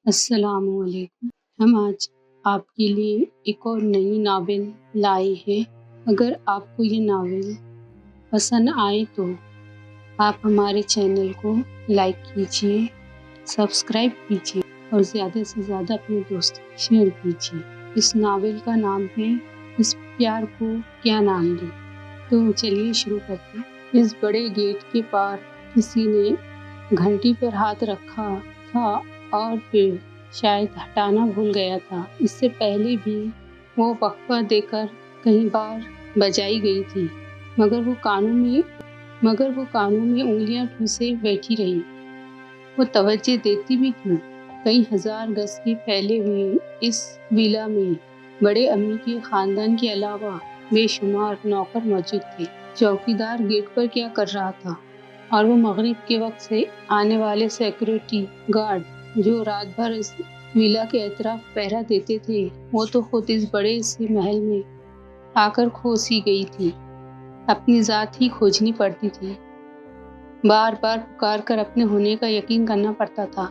السلام علیکم۔ ہم آج آپ کے لیے ایک اور نئی ناول لائے ہیں۔ اگر آپ کو یہ ناول پسند آئے تو آپ ہمارے چینل کو لائک کیجیے، سبسکرائب کیجیے اور زیادہ سے زیادہ اپنے دوستوں کو شیئر کیجیے۔ اس ناول کا نام ہے اس پیار کو کیا نام دوں۔ تو چلیے شروع کرتے ہیں۔ اس بڑے گیٹ کے پار کسی نے گھنٹی پر ہاتھ رکھا تھا اور پھر شاید ہٹانا بھول گیا تھا۔ اس سے پہلے بھی وہ وقفہ دے کر کئی بار بجائی گئی تھی، مگر وہ کانوں میں انگلیاں ٹھوسے بیٹھی رہی۔ وہ توجہ دیتی بھی کیوں؟ کئی ہزار گز کے پھیلے ہوئے اس ویلا میں بڑے امی کے خاندان کے علاوہ بے شمار نوکر موجود تھے۔ چوکیدار گیٹ پر کیا کر رہا تھا، اور وہ مغرب کے وقت سے آنے والے سیکورٹی گارڈ جو رات بھر اس ویلا کے اطراف پہرا دیتے تھے، وہ تو خود اس بڑے سے محل میں آ کر کھو سی گئی تھی۔ اپنی ذات ہی کھوجنی پڑتی تھی، بار بار پکار کر اپنے ہونے کا یقین کرنا پڑتا تھا۔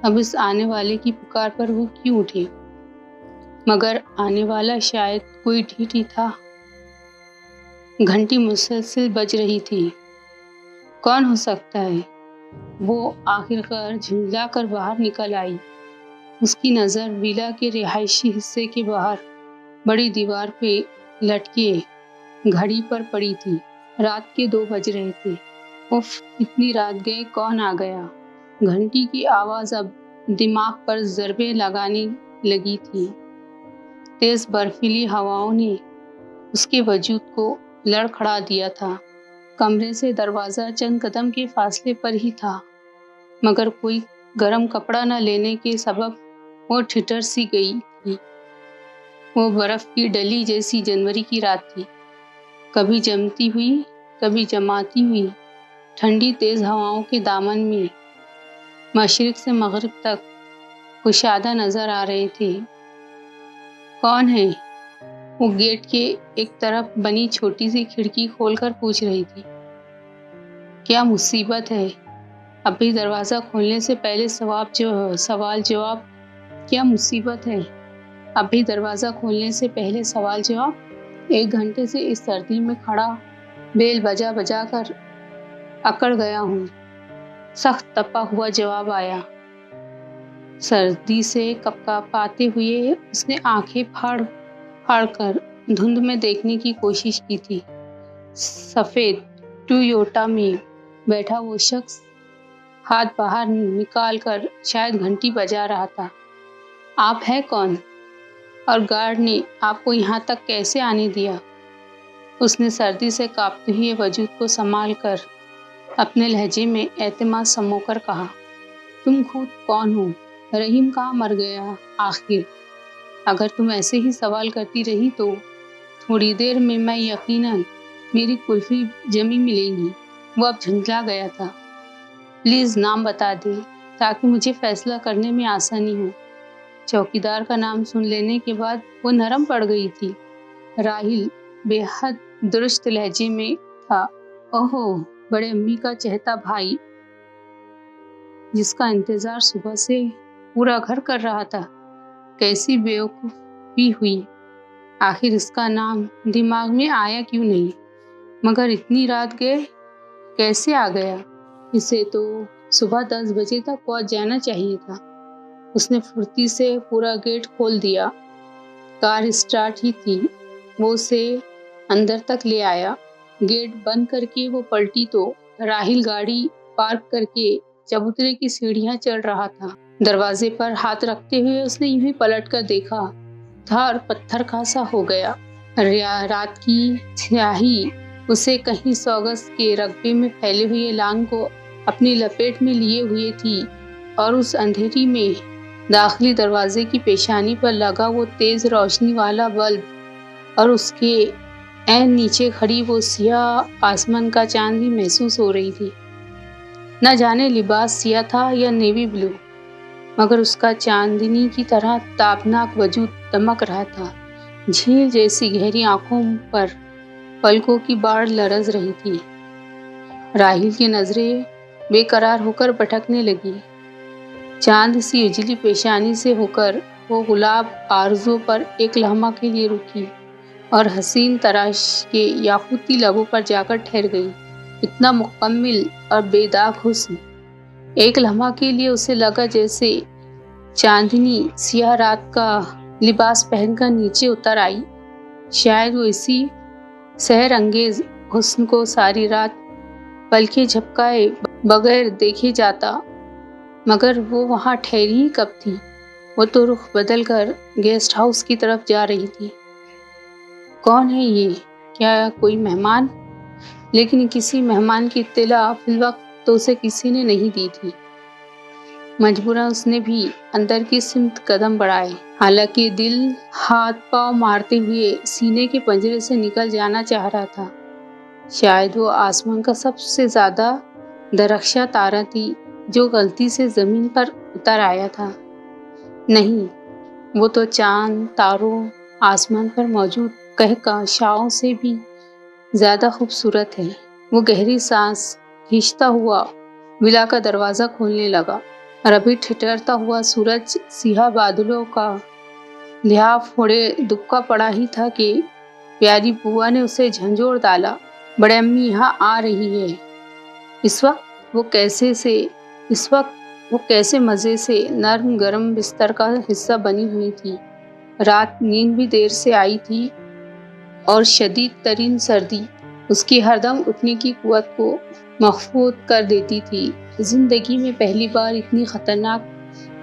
اب اس آنے والے کی پکار پر وہ کیوں اٹھے؟ مگر آنے والا شاید کوئی ڈھیٹ ہی تھا۔ گھنٹی مسلسل بج رہی تھی۔ کون ہو سکتا ہے؟ وہ آخرکار جھنجھلا کر باہر نکل آئی۔ اس کی نظر ویلا کے رہائشی حصے کے باہر بڑی دیوار پہ لٹکے گھڑی پر پڑی تھی۔ رات کے 2 بج رہے تھے۔ اف، اتنی رات گئے کون آ گیا؟ گھنٹی کی آواز اب دماغ پر ضربیں لگانے لگی تھی۔ تیز برفیلی ہواؤں نے اس کے وجود کو لڑکھڑا دیا تھا۔ کمرے سے دروازہ چند قدم کے فاصلے پر ہی تھا، مگر کوئی گرم کپڑا نہ لینے کے سبب وہ ٹھٹر سی گئی تھی۔ وہ برف کی ڈلی جیسی جنوری کی رات تھی، کبھی جمتی ہوئی کبھی جماتی ہوئی۔ ٹھنڈی تیز ہواؤں کے دامن میں مشرق سے مغرب تک کشادہ نظر آ رہے تھے۔ کون ہے؟ وہ گیٹ کے ایک طرف بنی چھوٹی سی کھڑکی کھول کر پوچھ رہی تھی۔ کیا مصیبت ہے؟ ابھی دروازہ کھولنے سے پہلے سوال جواب۔ کیا مصیبت ہے؟ ابھی دروازہ کھولنے سے پہلے سوال جواب۔ 1 گھنٹے سے اس سردی میں کھڑا بیل بجا بجا کر اکڑ گیا ہوں، سخت تپا ہوا جواب آیا۔ سردی سے کپکپاتے ہوئے اس نے آنکھیں پھاڑ پھاڑ کر دھند میں دیکھنے کی کوشش کی تھی۔ سفید ٹویوٹا میں بیٹھا وہ شخص ہاتھ باہر نکال کر شاید گھنٹی بجا رہا تھا۔ آپ ہے کون؟ اور گارڈ نے آپ کو یہاں تک کیسے آنے دیا؟ اس نے سردی سے کانپتے ہوئے وجود کو سنبھال کر اپنے لہجے میں اعتماد سمو کر کہا۔ تم خود کون ہو؟ رحیم کہاں مر گیا آخر؟ اگر تم ایسے ہی سوال کرتی رہی تو تھوڑی دیر میں یقیناً میری کلفی جمی ملے گی۔ وہ اب جھنجھلا گیا تھا۔ پلیز نام بتا دے تاکہ مجھے فیصلہ کرنے میں آسانی ہو۔ چوکیدار کا نام سن لینے کے بعد وہ نرم پڑ گئی تھی۔ راہیل بے حد درست لہجے میں تھا۔ اوہو، بڑے امی کا چہیتا بھائی، جس کا انتظار صبح سے پورا گھر کر رہا تھا۔ کیسی بیوقوفی ہوئی، آخر اس کا نام دماغ میں آیا کیوں نہیں؟ مگر اتنی رات گئے کیسے آ گیا؟ اسے تو صبح 10 بجے تک پہنچ جانا چاہیے تھا۔ اس نے پھرتی سے پورا گیٹ کھول دیا۔ کار اسٹارٹ ہی تھی، وہ اسے اندر تک لے آیا۔ گیٹ بند کر کے وہ پلٹی تو راہیل گاڑی پارک کر کے چبوترے کی سیڑھیاں چڑھ رہا تھا۔ دروازے پر ہاتھ رکھتے ہوئے اس نے یوں ہی پلٹ کر دیکھا تھا اور پتھر کا سا ہو گیا۔ رات کی سیاہی اسے کہیں 100 گز کے رقبے میں پھیلے ہوئے اعلان کو اپنی لپیٹ میں لیے ہوئے تھی، اور اس اندھیری میں داخلی دروازے کی پیشانی پر لگا وہ تیز روشنی والا بلب اور اس کے عین نیچے کھڑی وہ سیاہ آسمان کا چاند بھی محسوس ہو رہی تھی۔ نہ جانے لباس سیاہ تھا یا نیوی بلو، مگر اس کا چاندنی کی طرح تابناک وجود دمک رہا تھا۔ جھیل جیسی گہری آنکھوں پر پلکوں کی باڑ لرز رہی تھی۔ راہیل کی نظریں بے قرار ہو کر بھٹکنے لگی۔ چاند سی اجلی پیشانی سے ہو کر وہ گلاب آرزو پر ایک لمحہ کے لیے رکی اور حسین تراش کے یاقوتی لبوں پر جا کر ٹھہر گئی۔ اتنا مکمل اور بے داغ حسن، ایک لمحہ کے لیے اسے لگا جیسے چاندنی سیاہ رات کا لباس پہن کر نیچے اتر آئی۔ شاید وہ اسی سحر انگیز حسن کو ساری رات پلکیں جھپکائے بغیر دیکھے جاتا، مگر وہ وہاں ٹھہری ہی کب تھی؟ وہ تو رخ بدل کر گیسٹ ہاؤس کی طرف جا رہی تھی۔ کون ہے یہ؟ کیا کوئی مہمان؟ لیکن کسی مہمان کی اطلاع فی الوقت تو اسے کسی نے نہیں دی تھی۔ مجبوراً اس نے بھی اندر کی سمت قدم بڑھائے، حالانکہ دل ہاتھ پاؤں مارتے ہوئے سینے کے پنجرے سے نکل جانا چاہ رہا تھا۔ شاید وہ آسمان کا سب سے زیادہ درخشاں تارہ تھی جو غلطی سے زمین پر اتر آیا تھا۔ نہیں، وہ تو چاند، تاروں، آسمان پر موجود کہکشاؤں سے بھی زیادہ خوبصورت ہے۔ وہ گہری سانس کھینچتا ہوا ولا کا دروازہ کھولنے لگا اور ابھی ٹھٹرتا ہوا سورج سیاہ بادلوں کا لحاف اوڑھے دبکا پڑا ہی تھا کہ پیاری بوا نے اسے جھنجھوڑ ڈالا۔ بڑے امی یہاں آ رہی ہے۔ اس وقت وہ کیسے مزے سے نرم گرم بستر کا حصہ بنی ہوئی تھی۔ رات نیند بھی دیر سے آئی تھی اور شدید ترین سردی اس کی ہر دم اٹھنے کی قوت کو مفقود کر دیتی تھی۔ زندگی میں پہلی بار اتنی خطرناک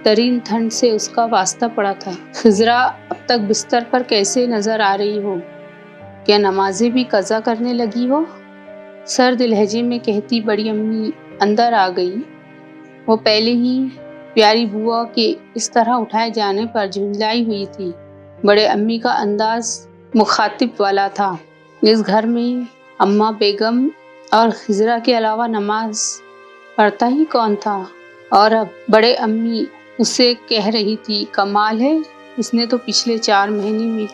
ترین ٹھنڈ سے اس کا واسطہ پڑا تھا۔ خضرا، اب تک بستر پر کیسے نظر آ رہی ہو؟ کیا نمازیں بھی قضا کرنے لگی ہو؟ سرد لہجے میں کہتی بڑی امی اندر آ گئی۔ وہ پہلے ہی پیاری بوا کے اس طرح اٹھائے جانے پر جھنجھلائی ہوئی تھی۔ بڑے امی کا انداز مخاطب والا تھا۔ اس گھر میں اماں بیگم اور خضرا کے علاوہ نماز پڑھتا ہی کون تھا؟ اور اب بڑے امی اسے کہہ رہی تھی، کمال ہے، اس نے تو پچھلے 4 مہینے میں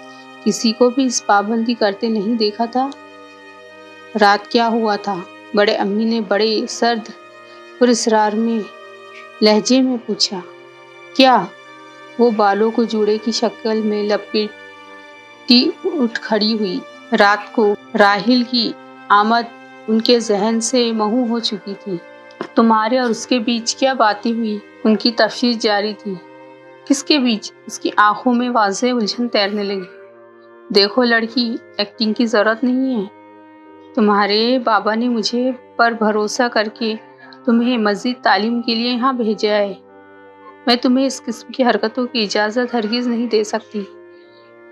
کسی کو بھی اس پابندی کرتے نہیں دیکھا تھا۔ رات کیا ہوا تھا؟ بڑے امی نے بڑے سرد پراسرار میں لہجے میں پوچھا۔ کیا؟ وہ بالوں کو جوڑے کی شکل میں لپیٹی اٹھ کھڑی ہوئی۔ رات کو راحیل کی آمد ان کے ذہن سے محو ہو چکی تھی۔ تمہارے اور اس کے بیچ کیا باتیں ہوئی؟ ان کی تفتیش جاری تھی۔ کس کے بیچ؟ اس کی آنکھوں میں واضح الجھن تیرنے لگی۔ دیکھو لڑکی، ایکٹنگ کی ضرورت نہیں ہے۔ تمہارے بابا نے مجھے پر بھروسہ کر کے تمہیں مزید تعلیم کے لیے یہاں بھیجا ہے۔ میں تمہیں اس قسم کی حرکتوں کی اجازت ہرگز نہیں دے سکتی۔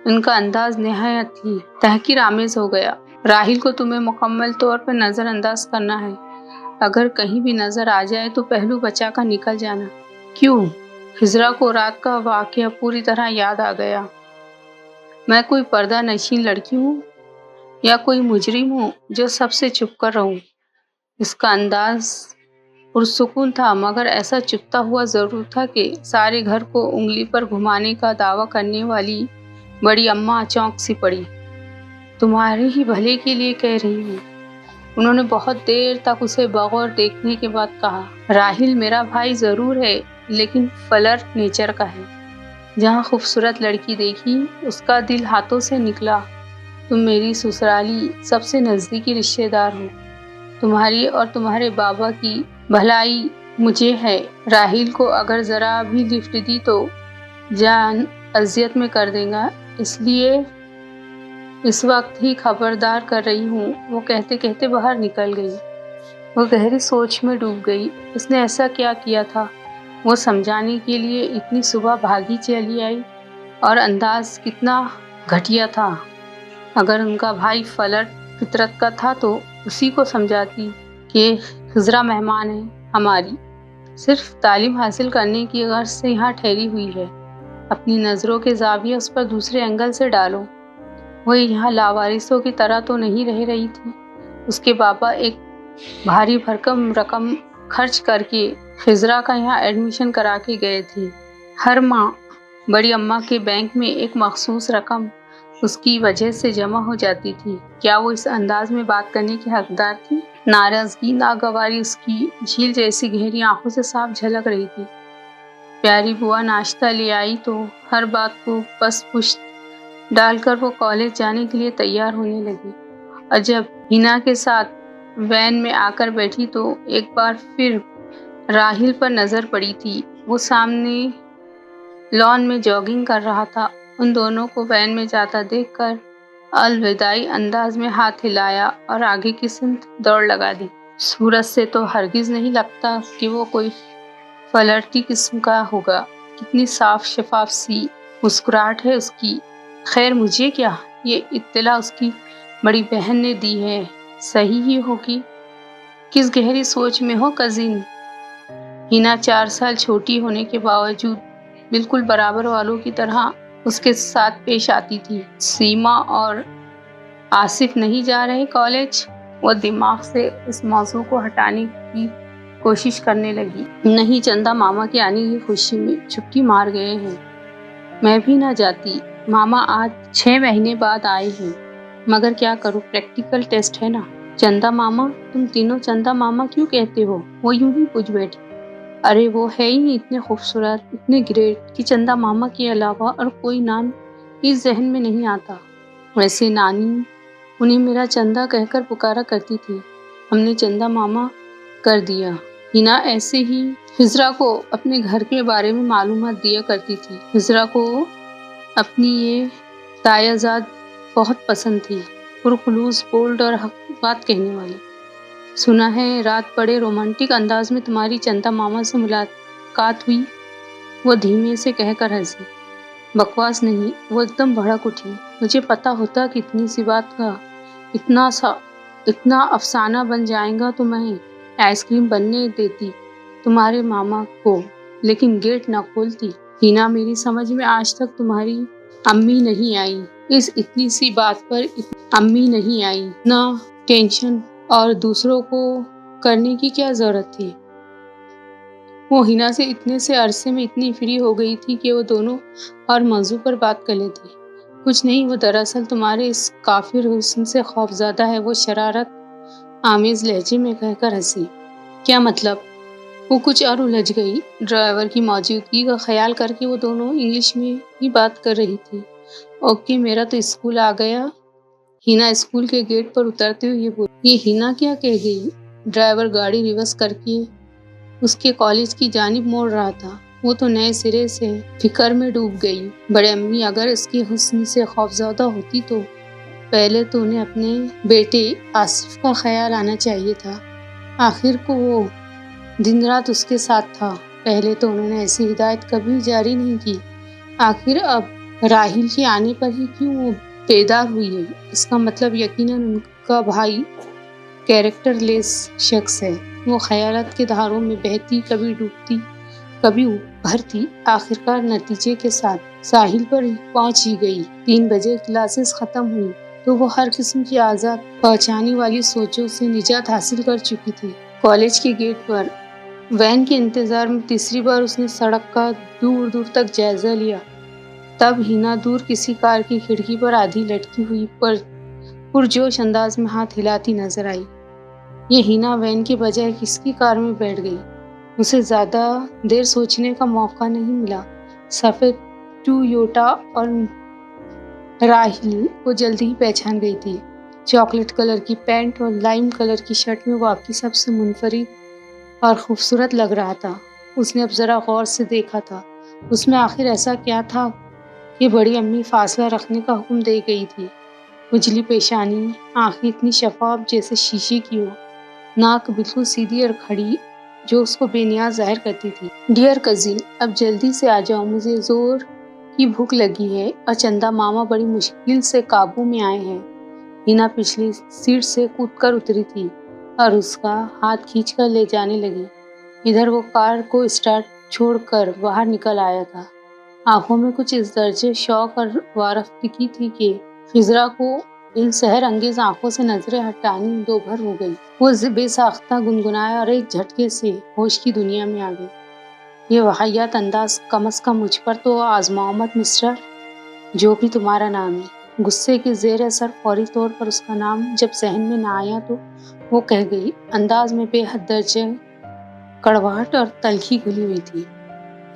ان کا انداز نہایت ہی تحقیر آمیز ہو گیا۔ راحیل کو تمہیں مکمل طور پر نظر انداز کرنا ہے۔ اگر کہیں بھی نظر آ جائے تو پہلو بچا کر نکل جانا۔ کیوں؟ خضرا کو رات کا واقعہ پوری طرح یاد آ گیا۔ میں کوئی پردہ نشین لڑکی ہوں یا کوئی مجرم ہوں جو سب سے چھپ کر رہوں؟ اس کا انداز پرسکون تھا، مگر ایسا چبھتا ہوا ضرور تھا کہ سارے گھر کو انگلی پر گھمانے کا دعویٰ کرنے والی بڑی اماں چونک سی پڑی۔ تمہارے ہی بھلے کے لیے کہہ رہی ہوں، انہوں نے بہت دیر تک اسے بغور دیکھنے کے بعد کہا۔ راحیل میرا بھائی ضرور ہے، لیکن فلرٹ نیچر کا ہے۔ جہاں خوبصورت لڑکی دیکھی اس کا دل ہاتھوں سے نکلا۔ تم میری سسرالی سب سے نزدیکی رشتہ دار ہو۔ تمہاری اور تمہارے بابا کی بھلائی مجھے ہے۔ راحیل کو اگر ذرا بھی لفٹ دی تو جان اذیت میں کر دے گا، اس لیے اس وقت ہی خبردار کر رہی ہوں۔ وہ کہتے کہتے باہر نکل گئی۔ وہ گہری سوچ میں ڈوب گئی۔ اس نے ایسا کیا کیا تھا؟ وہ سمجھانے کے لیے اتنی صبح بھاگی چلی آئی، اور انداز کتنا گھٹیا تھا۔ اگر ان کا بھائی فلرٹ فطرت کا تھا تو اسی کو سمجھاتی کہ خضرا مہمان ہے، ہماری صرف تعلیم حاصل کرنے کی غرض سے یہاں ٹھہری ہوئی ہے۔ اپنی نظروں کے زاویہ اس پر دوسرے اینگل سے ڈالو۔ وہ یہاں لاوارثوں کی طرح تو نہیں رہ رہی تھی۔ اس کے بابا ایک بھاری بھرکم رقم خرچ کر کے خضرا کا یہاں ایڈمیشن کرا کے گئے تھے۔ ہر ماہ بڑی اماں کے بینک میں ایک مخصوص رقم اس کی وجہ سے جمع ہو جاتی تھی۔ کیا وہ اس انداز میں بات کرنے کی حقدار تھی؟ ناراضگی، ناگواری اس کی جھیل جیسی گہری آنکھوں سے صاف جھلک رہی تھی۔ پیاری بوا ناشتہ لے آئی تو ہر بات کو پس پشت ڈال کر وہ کالج جانے کے لیے تیار ہونے لگی، اور جب ہینا کے ساتھ وین میں آ کر بیٹھی تو ایک بار پھر راہل پر نظر پڑی تھی۔ وہ سامنے لان میں جاگنگ کر رہا تھا۔ ان دونوں کو وین میں جاتا دیکھ کر الوداعی انداز میں ہاتھ ہلایا اور آگے کی سمت دوڑ لگا دی۔ صورت سے تو ہرگز نہیں لگتا کہ وہ کوئی فلرٹی قسم کا ہوگا، کتنی صاف شفاف سی مسکراہٹ ہے اس کی۔ خیر مجھے کیا، یہ اطلاع اس کی بڑی بہن نے دی ہے، صحیح ہی ہوگی۔ کس گہری سوچ میں ہو کزن؟ ہینا 4 سال چھوٹی ہونے کے باوجود بالکل برابر والوں کی طرح اس کے ساتھ پیش آتی تھی۔ سیما اور آصف نہیں جا رہے کالج؟ وہ دماغ سے اس موضوع کو ہٹانے کی کوشش کرنے لگی۔ نہیں، چندا ماما کے آنے کی خوشی میں چھٹی مار گئے ہیں۔ میں بھی نہ جاتی، ماما آج 6 مہینے بعد آئے ہیں، مگر کیا کروں، پریکٹیکل ٹیسٹ ہے نا۔ چندا ماما؟ تم تینوں چندا ماما کیوں کہتے ہو؟ وہ یوں ہی پوچھ بیٹھی۔ ارے وہ ہے ہی اتنے خوبصورت، اتنے گریٹ کہ چندا ماما کے علاوہ اور کوئی نام اس ذہن میں نہیں آتا۔ ویسے نانی انہیں میرا چندا کہہ کر پکارا کرتی تھی، ہم نے چندا ماما کر دیا۔ ہینا ایسے ہی ہجرا کو اپنے گھر کے بارے میں معلومات دیا کرتی تھی۔ ہجرا کو اپنی یہ تایا زاد بہت پسند تھی، پرخلوص، بولڈ اور حق بات کہنے والی۔ سنا ہے رات بڑے رومانٹک انداز میں تمہاری چندا ماما سے ملاقات ہوئی، وہ دھیمے سے کہہ کر ہنسی۔ بکواس نہیں، وہ ایک دم بھڑک اٹھی۔ مجھے پتا ہوتا کہ اتنی سی بات کا اتنا افسانہ بن جائے گا تو میں آئس کریم بننے دیتی تمہارے ماما کو، لیکن گیٹ نہ کھولتی۔ ہینا میری سمجھ میں آج تک تمہاری امی نہیں آئی، اس اتنی سی بات پر امی نہیں آئی، نہ ٹینشن، اور دوسروں کو کرنے کی کیا ضرورت تھی؟ وہ ہینا سے اتنے سے عرصے میں اتنی فری ہو گئی تھی کہ وہ دونوں اور موضوع پر بات کر لیتی۔ کچھ نہیں، وہ دراصل تمہارے اس کافر حسن سے خوفزدہ ہے، وہ شرارت آمیز لہجے میں کہہ کر ہنسی۔ کیا مطلب؟ وہ کچھ اور الجھ گئی۔ ڈرائیور کی موجودگی کا خیال کر کے وہ دونوں انگلش میں ہی بات کر رہی تھی۔ اوکے، میرا تو اسکول آ گیا۔ ہینا اسکول کے گیٹ پر اترتے ہوئے بولی۔ یہ ہینا کیا کہہ گئی؟ ڈرائیور گاڑی ریورس کر کے اس کے کالج کی جانب موڑ رہا تھا۔ وہ تو نئے سرے سے فکر میں ڈوب گئی۔ بڑے امی اگر اس کے حسن سے خوفزدہ ہوتی تو پہلے تو انہیں اپنے بیٹے آصف کا خیال آنا چاہیے تھا، آخر کو وہ دن رات اس کے ساتھ تھا۔ پہلے تو انہوں نے ایسی ہدایت کبھی جاری نہیں کی، آخر اب راہل کے آنے پر ہی کیوں وہ بیدار ہوئی ہے؟ اس کا مطلب یقیناً ان کا بھائی کیریکٹر لیس شخص ہے۔ وہ خیالات کے دھاروں میں بہتی، کبھی ڈوبتی، کبھی ابھرتی، آخرکار نتیجے کے ساتھ ساحل پر پہنچ ہی گئی۔ 3 بجے کلاسز ختم ہوئی تو وہ ہر قسم کی آزاد پہنچانے والی سوچوں سے نجات حاصل کر چکی تھی۔ کالج کے گیٹ پر وین کے انتظار میں تیسری بار اس نے سڑک کا دور دور تک جائزہ لیا۔ تب ہینا دور کسی کار کی کھڑکی پر آدھی لٹکی ہوئی پرجوش انداز میں ہاتھ ہلاتی نظر آئی۔ یہ ہینا وین کے بجائے کس کی کار میں بیٹھ گئی؟ اسے زیادہ دیر سوچنے کا موقع نہیں ملا۔ سفید ٹویوٹا اور راہل کو جلدی ہی پہچان گئی تھی۔ چاکلیٹ کلر کی پینٹ اور لائم کلر کی شرٹ میں واقعی سب سے منفرد اور خوبصورت لگ رہا تھا۔ اس نے اب ذرا غور سے دیکھا تھا، اس میں آخر ایسا کیا تھا کہ بڑی امی فاصلہ رکھنے کا حکم دے گئی تھی؟ اجلی پیشانی، آنکھیں اتنی شفاف جیسے شیشے کی ہو، ناک بالکل سیدھی اور کھڑی جو اس کو بے نیاز ظاہر کرتی تھی۔ ڈیئر کزن، اب جلدی سے آ جاؤ، مجھے زور کی بھوک لگی ہے اور چندا ماما بڑی مشکل سے قابو میں آئے ہیں۔ ہینا پچھلی سیٹ سے کود کر اتری تھی اور اس کا ہاتھ کھینچ کر لے جانے لگی۔ ادھر وہ کار کو اسٹارٹ چھوڑ کر باہر نکل آیا تھا، آنکھوں میں کچھ اس درجے شوق اور وارفتگی تھی کہ ہجرا کو ان سحر انگیز آنکھوں سے نظریں ہٹانی دو بھر ہو گئی۔ وہ بے ساختہ گنگنایا اور ایک جھٹکے سے ہوش کی دنیا میں آ گئی۔ یہ واہیات انداز کم از کم مجھ پر تو آزماؤ مت مسٹر، جو بھی تمہارا نام ہے۔ غصے کے زیر اثر فوری طور پر اس کا نام جب ذہن میں نہ آیا تو وہ کہہ گئی، انداز میں بے حد درجے کڑواہٹ اور تلخی گھلی ہوئی تھی۔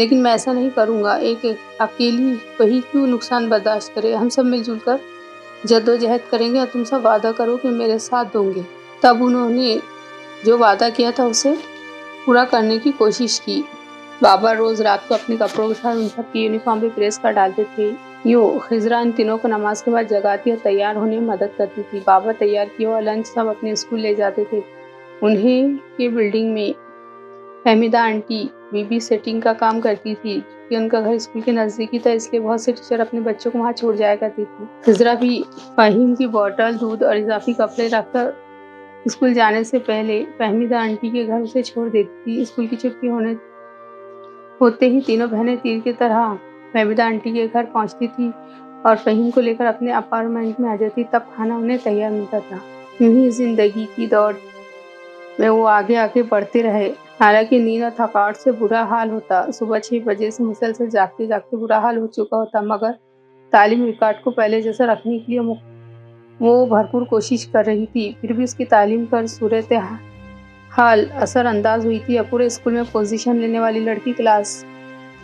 لیکن میں ایسا نہیں کروں گا، ایک اکیلی وہی کیوں نقصان برداشت کرے، ہم سب مل جل کر جدوجہد کریں گے اور تم سب وعدہ کرو کہ میرے ساتھ دو گے۔ تب انہوں نے جو وعدہ کیا تھا اسے پورا کرنے کی کوشش کی۔ بابا روز رات کو اپنے کپڑوں کے ساتھ ان سب کی یونیفارم پہ پریس کر ڈالتے تھے۔ یوں خضرا ان تینوں کو نماز کے بعد جگاتی اور تیار ہونے میں مدد کرتی تھی۔ بابا تیار کیا ہوا لنچ سب اپنے اسکول لے جاتے تھے۔ انہیں کے بلڈنگ میں فہمیدہ آنٹی بی سیٹنگ کا کام کرتی تھی، کہ ان کا گھر اسکول کے نزدیک ہی تھا، اس لیے بہت سے ٹیچر اپنے بچوں کو وہاں چھوڑ جایا کرتی تھی۔ خضرا بھی فہیم کی بوتل، دودھ اور اضافی کپڑے رکھ کر اسکول جانے سے پہلے فہمیدہ آنٹی کے گھر اسے چھوڑ دیتی تھی۔ اسکول کی چھٹی ہوتے ہی تینوں بہنیں تیر کی طرح فہمیدہ آنٹی کے گھر پہنچتی تھی اور فہیم کو لے کر اپنے اپارٹمنٹ میں آ جاتی، تب کھانا انہیں تیار ملتا تھا۔ یوں ہی زندگی کی دوڑ میں وہ آگے بڑھتے رہے۔ حالانکہ نیند اور تھکاوٹ سے برا حال ہوتا، صبح 6 بجے سے مسلسل جاگتے جاگتے برا حال ہو چکا ہوتا، مگر تعلیم ریکارڈ کو پہلے جیسا رکھنے کے لیے وہ بھرپور کوشش کر رہی تھی۔ پھر بھی اس کی تعلیم پر صورتحال اثر انداز ہوئی تھی۔ پورے اسکول میں پوزیشن لینے والی لڑکی کلاس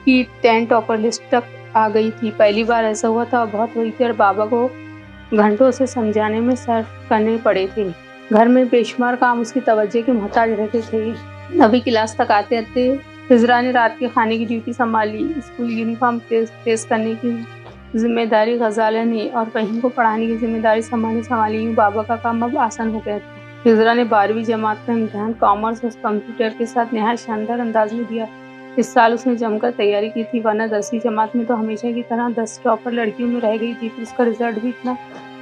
کی 10 ٹاپر لسٹ تک آ گئی تھی۔ پہلی بار ایسا ہوا تھا اور بہت ہوئی تھی، اور بابا کو گھنٹوں سے سمجھانے میں صرف کرنے پڑے تھے۔ گھر میں بے شمار کام اس کی توجہ کے محتاج رہتے تھے۔ ابھی کلاس تک آتے آتے خضرا نے رات کے کھانے کی ڈیوٹی سنبھالی، اسکول یونیفارم پریس کرنے کی ذمہ داری غزالہ نے اور فہیم کو پڑھانے کی ذمہ داری سنبھالی۔ یوں بابا کا کام اب آسان ہو گیا تھا۔ خضرا نے 12ویں جماعت کا امتحان کامرس اور کمپیوٹر کے ساتھ نہایت شاندار انداز میں دیا۔ اس سال اس نے جم کر تیاری کی تھی، ورنہ 10ویں جماعت میں تو ہمیشہ کی طرح 10 ٹاپر لڑکیوں میں رہ گئی تھی۔ پھر اس کا رزلٹ بھی اتنا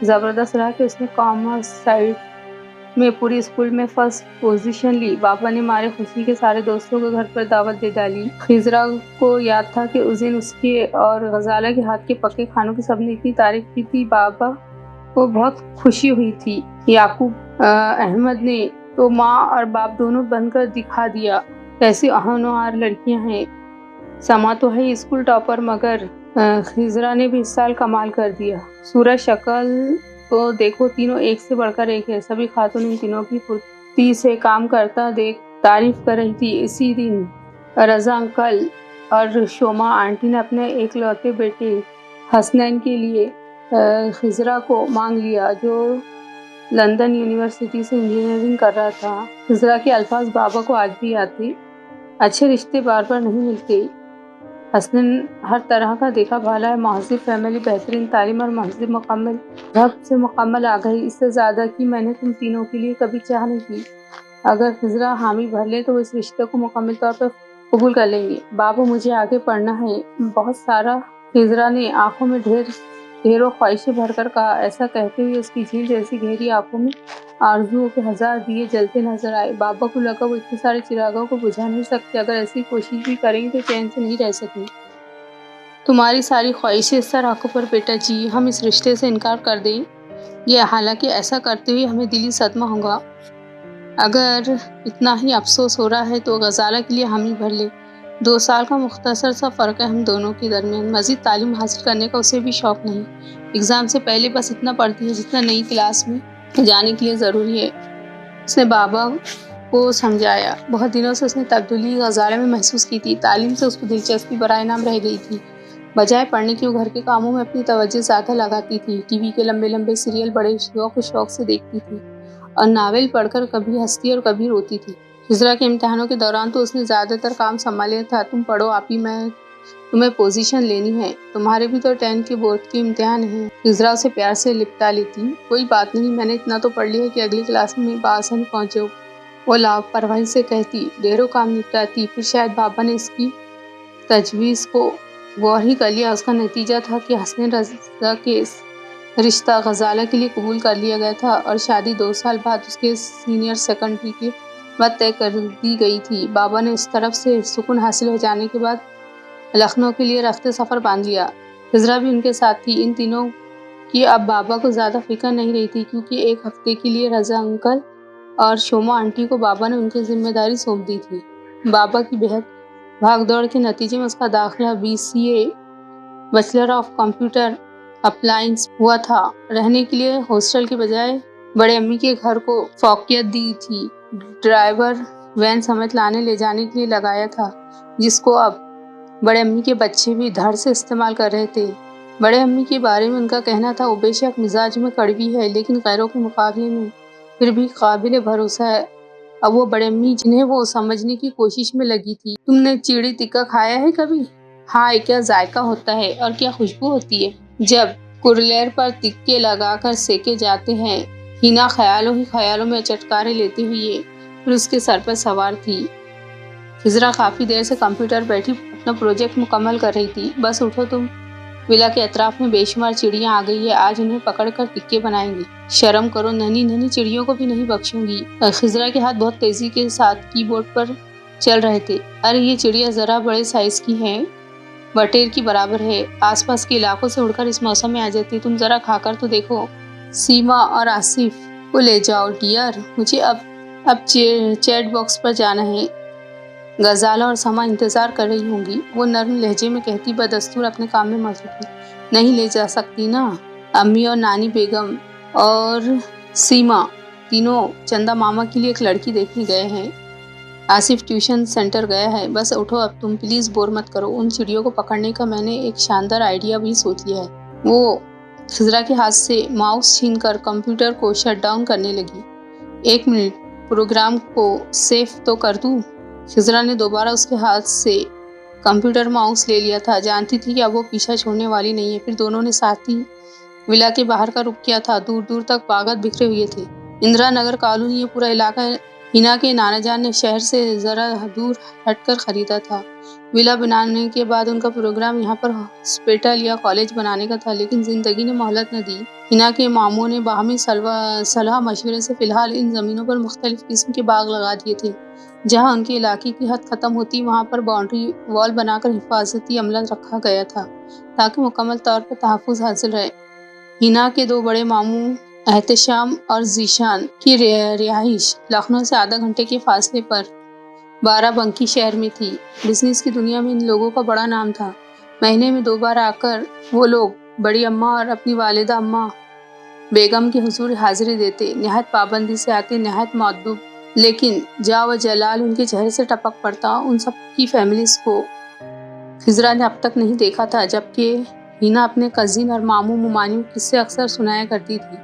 زبردست رہا کہ اس نے کامرس سائڈ میں پوری اسکول میں فرسٹ پوزیشن لی۔ بابا نے مارے خوشی کے سارے دوستوں کو گھر پر دعوت دے ڈالی۔ خضرا کو یاد تھا کہ اس دن اس کے اور غزالہ کے ہاتھ کے پکے کھانوں کی سب نے اتنی تعریف کی تھی، بابا کو بہت خوشی ہوئی تھی۔ یعقوب احمد نے تو ماں اور باپ دونوں بن کر دکھا دیا کیسی ہونہار لڑکیاں ہیں۔ سما تو ہے اسکول ٹاپر، مگر خضرا نے بھی اس سال کمال کر دیا۔ صورت شکل تو دیکھو، تینوں ایک سے بڑھ کر ایک ہے۔ سبھی خاتون ان تینوں کی پھرتی سے کام کرتا دیکھ تعریف کر رہی تھی۔ اسی دن رضا انکل اور شوما آنٹی نے اپنے ایک لوتے بیٹے حسنین کے لیے خضرا کو مانگ لیا، جو لندن یونیورسٹی سے انجینئرنگ کر رہا تھا۔ خضرا کے الفاظ بابا کو آج بھی یاد تھے، اچھے رشتے بار بار نہیں ملتے۔ حسنین ہر طرح کا دیکھا بھالا ہے، مہذب فیملی، بہترین تعلیم اور مہذب مکمل گھر سے مکمل آگاہی، اس سے زیادہ کی میں نے تم تینوں کے لیے کبھی چاہ نہیں کی۔ اگر خضرا حامی بھر لے تو وہ اس رشتے کو مکمل طور پر قبول کر لیں گے۔ بابا مجھے آگے پڑھنا ہے بہت سارا، خضرا نے آنکھوں میں ڈھیروں خواہشیں بھر کر کہا۔ ایسا کہتے ہوئے اس کی جھیل جیسی گہری آنکھوں میں آرزوؤں کے 1000 دیے جلتے نظر آئے۔ بابا کو لگا وہ اتنے سارے چراغوں کو بجھا نہیں سکتے، اگر ایسی کوشش بھی کریں گے تو چین سے نہیں رہ سکیں۔ تمہاری ساری خواہشیں اس طرح رکھو پر بیٹا جی، ہم اس رشتے سے انکار کر دیں گے، حالانکہ ایسا کرتے ہوئے ہمیں دلی صدمہ ہوگا۔ اگر اتنا ہی افسوس ہو رہا ہے تو غزالہ کے لیے حامی بھر لے۔ 2 سال کا مختصر سا فرق ہے ہم دونوں کے درمیان، مزید تعلیم حاصل کرنے کا اسے بھی شوق نہیں۔ ایگزام سے پہلے بس اتنا پڑھتی ہے جتنا نئی کلاس میں جانے کے لیے ضروری ہے، اس نے بابا کو سمجھایا۔ بہت دنوں سے اس نے تبدیلی غزالہ میں محسوس کی تھی۔ تعلیم سے اس کو دلچسپی برائے نام رہ گئی تھی۔ بجائے پڑھنے کے وہ گھر کے کاموں میں اپنی توجہ زیادہ لگاتی تھی، ٹی وی کے لمبے لمبے سیریل بڑے شوق سے دیکھتی تھی اور ناول پڑھ کر کبھی ہنستی اور کبھی روتی تھی۔ خضرا کے امتحانوں کے دوران تو اس نے زیادہ تر کام سنبھالیا تھا۔ تم پڑھو آپی، میں تمہیں پوزیشن لینی ہے، تمہارے بھی تو 10 کے بورڈ کے امتحان ہیں۔ خضرا اسے پیار سے لپٹا لیتی۔ کوئی بات نہیں، میں نے اتنا تو پڑھ لیا کہ اگلی کلاس میں بآسانی پہنچ جاؤں، وہ لاپرواہی سے کہتی۔ ڈھیروں کام نپٹاتی، پھر شاید بابا نے اس کی تجویز کو غور ہی کر لیا۔ اس کا نتیجہ تھا کہ حسنین رضا کے رشتہ غزالہ کے لیے قبول کر لیا گیا تھا اور شادی 2 سال بعد اس کے سینئر سیکنڈری کے بعد طے کر دی گئی تھی۔ بابا نے اس طرف سے سکون حاصل ہو جانے کے بعد لکھنؤ کے لیے رخت سفر باندھ لیا۔ خضرا بھی ان کے ساتھ تھی۔ ان تینوں کی اب بابا کو زیادہ فکر نہیں رہی تھی، کیونکہ 1 ہفتے کے لیے رضا انکل اور شوما آنٹی کو بابا نے ان کی ذمہ داری سونپ دی تھی۔ بابا کی بہت بھاگ دوڑ کے نتیجے میں اس کا داخلہ BCA bachelor of computer appliance ہوا تھا۔ رہنے کے لیے ہاسٹل کے بجائے بڑے امی کے گھر کو فوقیت دی تھی۔ ڈرائیور وین سمیت لانے لے جانے کے لیے لگایا تھا، جس کو اب بڑے امی کے بچے بھی دھڑ سے استعمال کر رہے تھے۔ بڑے امی کے بارے میں ان کا کہنا تھا وہ بے شک مزاج میں کڑوی ہے لیکن غیروں کے مقابلے میں پھر بھی قابل بھروسہ ہے۔ اب وہ بڑے امی جنہیں وہ سمجھنے کی کوشش میں لگی تھی، تم نے چیڑی ٹکا کھایا ہے کبھی؟ ہائے کیا ذائقہ ہوتا ہے اور کیا خوشبو ہوتی ہے جب کرلیر پر تکے لگا کر سیکے جاتے ہیں۔ ہینا خیالوں ہی خیالوں میں چٹکارے لیتے ہوئے پھر اس کے سر پر سوار تھی۔ خضرا کافی دیر سے کمپیوٹر بیٹھی اپنا پروجیکٹ مکمل کر رہی تھی۔ بس اٹھو تم، ولا کے اطراف میں بے شمار چڑیاں آ گئی ہے، آج انہیں پکڑ کر ٹکے بنائیں گے۔ شرم کرو، ننھی ننھی چڑیوں کو بھی نہیں بخشوں گی۔ خضرا کے ہاتھ بہت تیزی کے ساتھ کی بورڈ پر چل رہے تھے۔ ارے یہ چڑیا ذرا بڑے سائز کی ہے، بٹیر کی برابر ہے، آس پاس کے علاقوں سے اڑ کر اس موسم میں آ جاتی، تم ذرا کھا کر تو دیکھو۔ سیما اور آصف کو لے جاؤ ڈیئر، مجھے اب چیٹ باکس پر جانا ہے۔ غزالہ اور سما انتظار کر رہی ہوں گی، وہ نرم لہجے میں کہتی، بدستور اپنے کام میں مصروف ہے۔ نہیں لے جا سکتی نا، امی اور نانی بیگم اور سیما تینوں چندا ماما کے لیے ایک لڑکی دیکھنے گئے ہیں۔ آصف ٹیوشن سینٹر گیا ہے۔ بس اٹھو اب تم، پلیز بور مت کرو، ان چڑیوں کو پکڑنے کا میں نے ایک شاندار آئیڈیا بھی سوچ لیا ہے۔ وہ خضرا کے ہاتھ سے ماؤس چھین کر کمپیوٹر کو شٹ ڈاؤن کرنے لگی۔ ایک منٹ، پروگرام کو سیو تو کر دوں۔ خضرا نے دوبارہ اس کے ہاتھ سے کمپیوٹر ماؤس لے لیا تھا، جانتی تھی کہ اب وہ پیچھا چھوڑنے والی نہیں ہے۔ پھر دونوں نے ساتھ ہی ولا کے باہر کا رخ کیا تھا۔ دور دور تک باغات بکھرے ہوئے تھے، اندرا نگر کالونی، یہ پورا علاقہ ہینا کے نانا جان نے شہر سے ذرا دور ہٹ کر خریدا تھا۔ ولا بنانے کے بعد ان کا پروگرام یہاں پر ہاسپٹل یا کالج بنانے کا تھا، لیکن زندگی نے مہلت نہ دی۔ ہینا کے ماموں نے باہمی صلاح مشورے سے فی الحال ان زمینوں پر مختلف قسم کے باغ لگا دیے تھے۔ جہاں ان کے علاقے کی حد ختم ہوتی وہاں پر باؤنڈری وال بنا کر حفاظتی عملہ رکھا گیا تھا تاکہ مکمل طور پر تحفظ حاصل رہے۔ ہینا کے دو بڑے ماموں احتشام اور ذیشان کی رہائش لکھنؤ سے آدھا گھنٹے کے فاصلے پر بارہ بنکی شہر میں تھی۔ بزنس کی دنیا میں ان لوگوں کا بڑا نام تھا۔ مہینے میں 2 بار آ کر وہ لوگ بڑی اماں اور اپنی والدہ اماں بیگم کے حضور حاضری دیتے، نہایت پابندی سے آتے، نہایت مؤدب، لیکن جا و جلال ان کے چہرے سے ٹپک پڑتا۔ ان سب کی فیملیز کو خضرا نے اب تک نہیں دیکھا تھا، جبکہ ہینا اپنے کزن اور ماموں ممانیوں کے قصے اکثر سنایا کرتی تھی۔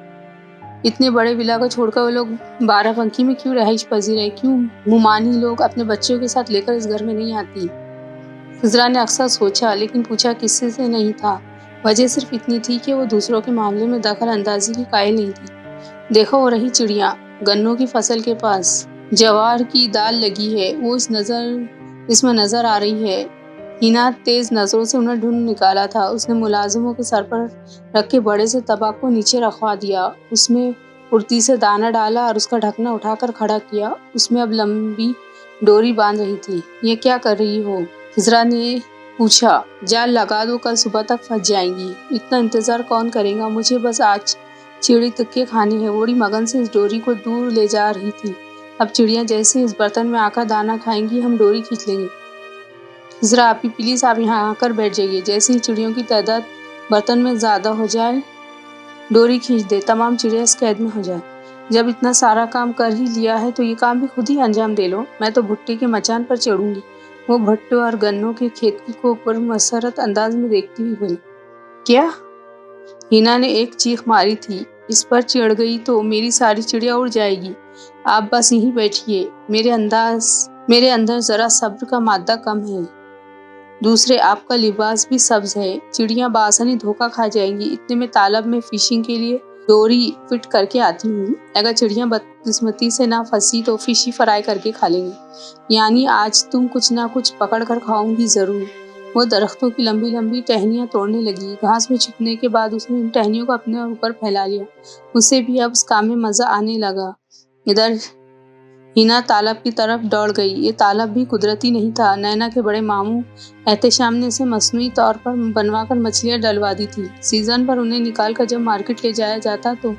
اتنے بڑے ولا کو چھوڑ کر وہ لوگ بارہ بنکی میں کیوں رہائش پذیر ہے؟ کیوں ممانی لوگ اپنے بچوں کے ساتھ لے کر اس گھر میں نہیں آتی؟ خضرا نے اکثر سوچا، لیکن پوچھا کسی سے نہیں تھا۔ وجہ صرف اتنی تھی کہ وہ دوسروں کے معاملے میں دخل اندازی کی قائل نہیں تھی۔ دیکھو وہ رہی چڑیاں گنوں کی فصل کے پاس، جوار کی دال لگی ہے، وہ اس میں نظر آ رہی ہے۔ ہینا تیز نظروں سے انہیں ڈھونڈ نکالا تھا۔ اس نے ملازموں کے سر پر رکھے بڑے سے طبق کو نیچے رکھوا دیا، اس میں پھرتی سے دانہ ڈالا اور اس کا ڈھکنا اٹھا کر کھڑا کیا۔ اس میں اب لمبی ڈوری باندھ رہی تھی۔ یہ کیا کر رہی ہو؟ خضرا نے پوچھا۔ جال لگا دو، کل صبح تک پھنس جائیں گی۔ اتنا انتظار کون کرے گا؟ مجھے بس آج چڑی تکے کھانے ہیں۔ بوڑھی مگن سے اس ڈوری کو دور لے جا رہی تھی۔ اب چڑیاں جیسے اس برتن میں آ کر دانہ کھائیں گی، ہم ڈوری کھینچ لیں گے۔ خضرا آپی پلیز آپ یہاں آ کر بیٹھ جائیے، جیسے ہی چڑیوں کی تعداد برتن میں زیادہ ہو جائے ڈوری کھینچ دے، تمام چڑیا اس قید میں ہو جائے۔ جب اتنا سارا کام کر ہی لیا ہے تو یہ کام بھی خود ہی انجام دے لو، میں تو بھٹے کے مچان پر چڑھوں گی۔ وہ بھٹو اور گنوں کے کھیت کو پر مسرت انداز میں دیکھتی ہوئی بولی۔ کیا؟ ہینا نے ایک چیخ ماری تھی۔ اس پر چڑھ گئی تو میری ساری چڑیا اڑ جائے گی۔ آپ بس یہیں بیٹھیے، میرے اندر ذرا صبر کا مادہ کم ہے۔ دوسرے آپ کا لباس بھی سبز ہے، چڑیاں بآسانی دھوکہ کھا جائیں گی۔ اتنے میں تالاب میں فشنگ کے لیے ڈوری فٹ کر کے آتی ہوں، اگر چڑیاں بدقسمتی سے نہ پھنسی تو فش ہی فرائی کر کے کھا لیں گے۔ یعنی آج تم کچھ نہ کچھ پکڑ کر کھاؤں گی ضرور۔ وہ درختوں کی لمبی لمبی ٹہنیاں توڑنے لگی۔ گھاس میں چھپنے کے بعد اس نے ان ٹہنیوں کو اپنے اوپر پھیلا لیا۔ اسے بھی اب اس کام میں مزہ آنے لگا۔ ادھر ہینا تالاب کی طرف دوڑ گئی۔ یہ تالاب بھی قدرتی نہیں تھا، نینا کے بڑے ماموں احتشام نے اسے مصنوعی طور پر بنوا کر مچھلیاں ڈلوا دی تھی۔ سیزن پر انہیں نکال کر جب مارکیٹ لے جایا جاتا تو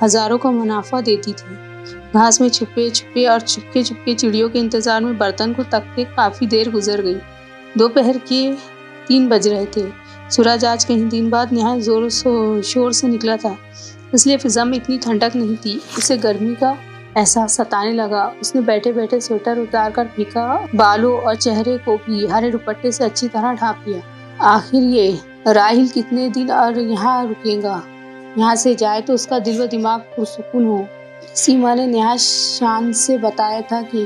ہزاروں کا منافع دیتی تھی۔ گھاس میں چھپے چھپے اور چپکے چپکے چڑیوں کے انتظار میں برتن کو تکتے کافی دیر گزر گئی۔ دوپہر کے 3 بج رہے تھے۔ سورج آج کئی دن بعد نہایت زور و شور سے نکلا تھا، اس لیے فضا میں اتنی ٹھنڈک نہیں تھی۔ اسے گرمی کا احساس ستانے لگا۔ اس نے بیٹھے بیٹھے سویٹر اتار کر پھینکا، بالوں اور چہرے کو بھی ہرے دوپٹے سے اچھی طرح ڈھانپ لیا۔ آخر یہ راحل کتنے دن اور یہاں رکے گا؟ یہاں سے جائے تو اس کا دل و دماغ پرسکون ہو۔ سیما نے نہایت شان سے بتایا تھا کہ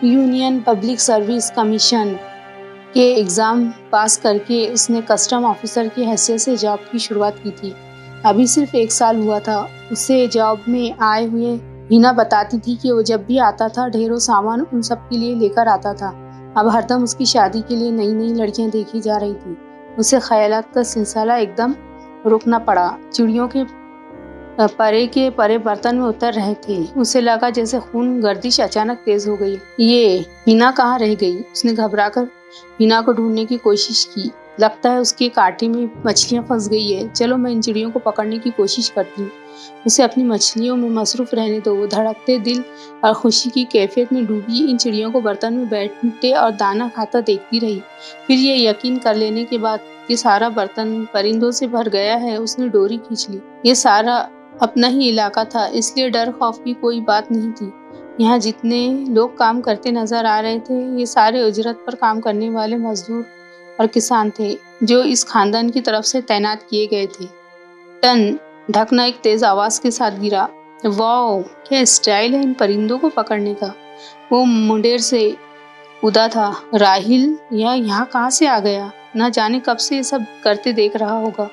یونین پبلک سروس کمیشن کے ایگزام پاس کر کے اس نے کسٹم آفیسر کی حیثیت سے جاب کی شروعات کی تھی۔ ابھی صرف 1 سال ہوا تھا اسے جاب میں آئے ہوئے۔ ہینا بتاتی تھی کہ وہ جب بھی آتا تھا ڈھیروں سامان ان سب کے لیے لے کر آتا تھا۔ اب ہر دم اس کی شادی کے لیے نئی نئی لڑکیاں دیکھی جا رہی تھی۔ اسے خیالات کا سلسلہ ایک دم روکنا پڑا۔ چڑیوں کے پرے برتن میں اتر رہے تھے۔ اسے لگا جیسے خون گردش اچانک تیز ہو گئی۔ یہ ہینا کہاں رہ گئی؟ اس نے گھبرا کر ہینا کو ڈھونڈنے کی کوشش کی۔ لگتا ہے اس کے کانٹے میں مچھلیاں پھنس گئی ہے۔ چلو میں ان چڑیوں کو پکڑنے کی کوشش کرتی ہوں۔ اسے اپنی مچھلیوں میں مصروف رہنے دو۔ وہ دھڑکتے دل اور خوشی کی کیفیت میں ڈوبی ان چڑیوں کو برتن میں بیٹھتے اور دانا کھاتا دیکھتی رہی۔ پھر یہ یقین کر لینے کے بعد کہ سارا برتن پرندوں سے بھر گیا ہے، اس نے ڈوری کھینچ لی۔ یہ سارا اپنا ہی علاقہ تھا، اس لیے ڈر خوف کی کوئی بات نہیں تھی۔ یہاں جتنے لوگ کام کرتے نظر آ رہے تھے یہ سارے اجرت پر کام کرنے والے مزدور اور کسان تھے جو اس خاندان کی طرف سے تعینات کیے گئے تھے۔ ٹن ڈھکنا ایک تیز آواز کے ساتھ گرا۔ واو، کیا اسٹائل ہے ان پرندوں کو پکڑنے کا! وہ منڈیر سے ادا تھا۔ راحل یہاں کہاں سے آ گیا؟ نہ جانے کب سے یہ سب کرتے دیکھ رہا ہوگا۔